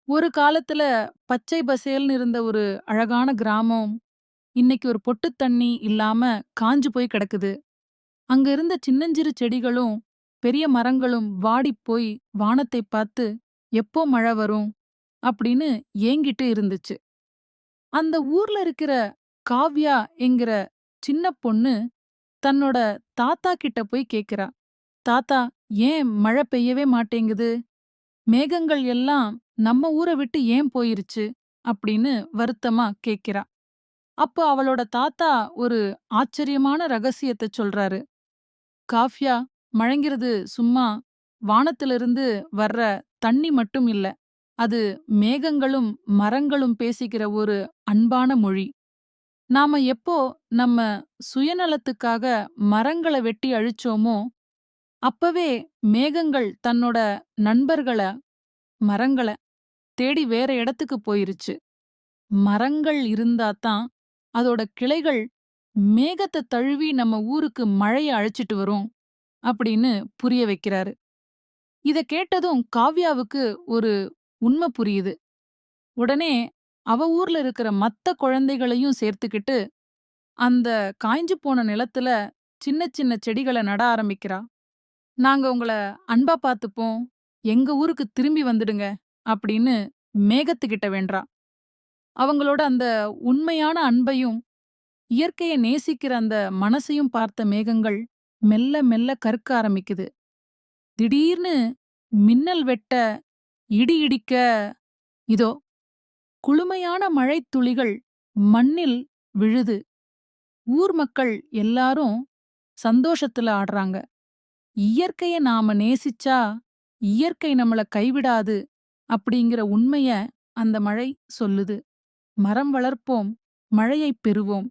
ஒரு காலத்துல பச்சை பசேல்னு இருந்த ஒரு அழகான கிராமம், இன்னைக்கு ஒரு பொட்டுத் தண்ணி இல்லாம காஞ்சு போய் கிடக்குது. அங்க இருந்த சின்னஞ்சிறு செடிகளும், பெரிய மரங்களும் வாடிப் போய் வானத்தைப் பார்த்து, எப்போ மழை வரும்? அப்படின்னு ஏங்கிட்டு இருந்துச்சு. அந்த ஊர்ல இருக்கிற காவ்யா என்கிற சின்னப் பொண்ணு, தன்னோட தாத்தா கிட்ட போய் கேக்குறா. "தாத்தா, ஏன் மழை பெய்யவே மாட்டேங்குது? மேகங்கள் எல்லாம் நம்ம ஊர விட்டு ஏன் போயிருச்சு?" அப்படின்னு வருத்தமா கேக்கிறா. அப்ப அவளோட தாத்தா ஒரு ஆச்சரியமான ரகசியத்த சொல்றாரு. "காஃப்யா, மழைங்கிறது சும்மா வானத்திலிருந்து வர்ற தண்ணி மட்டும் இல்ல. அது மேகங்களும் மரங்களும் பேசிக்கிற ஒரு அன்பான மொழி. நாம எப்போ நம்ம சுயநலத்துக்காக மரங்கள வெட்டி அழிச்சோமோ, அப்பவே மேகங்கள் தன்னோட நண்பர்கள, மரங்கள தேடி வேற இடத்துக்கு போயிருச்சு. மரங்கள் இருந்தா தான் அதோட கிளைகள் மேகத்த தழுவி நம்ம ஊருக்கு மழைய அழைச்சிட்டு வரும்." அப்படின்னு புரிய வைக்கிறாரு. இத கேட்டதும் காவ்யாவுக்கு ஒரு உண்ம புரியுது. உடனே அவ ஊர்ல இருக்கிற மத்த குழந்தைகளையும் சேர்த்துக்கிட்டு, அந்த காய்ஞ்சு போன நிலத்துல சின்ன சின்ன செடிகள நட ஆரம்பிக்கிறா. "நாங்க உங்கள அன்பா பாத்துப்போம். எங்க ஊருக்கு திரும்பி வந்துடுங்க." அப்படின்னு மேகத்துக்கிட்ட வேண்டுறா. அவங்களோட அந்த உண்மையான அன்பையும், இயற்கைய நேசிக்கிற அந்த மனசையும் பார்த்த மேகங்கள் மெல்ல மெல்ல கருக்க ஆரம்பிக்குது. திடீர்னு மின்னல் வெட்ட, இடி இடிக்க, இதோ குளுமையான மழைத் துளிகள் மண்ணில் விழுது. ஊர் மக்கள் எல்லாரும் சந்தோஷத்துல ஆடுறாங்க. இயற்கைய நாம நேசிச்சா, இயற்கை நம்மள கைவிடாது அப்படிங்கிற உண்மைய அந்த மழை சொல்லுது. மரம் வளர்ப்போம், மழையைப் பெறுவோம்.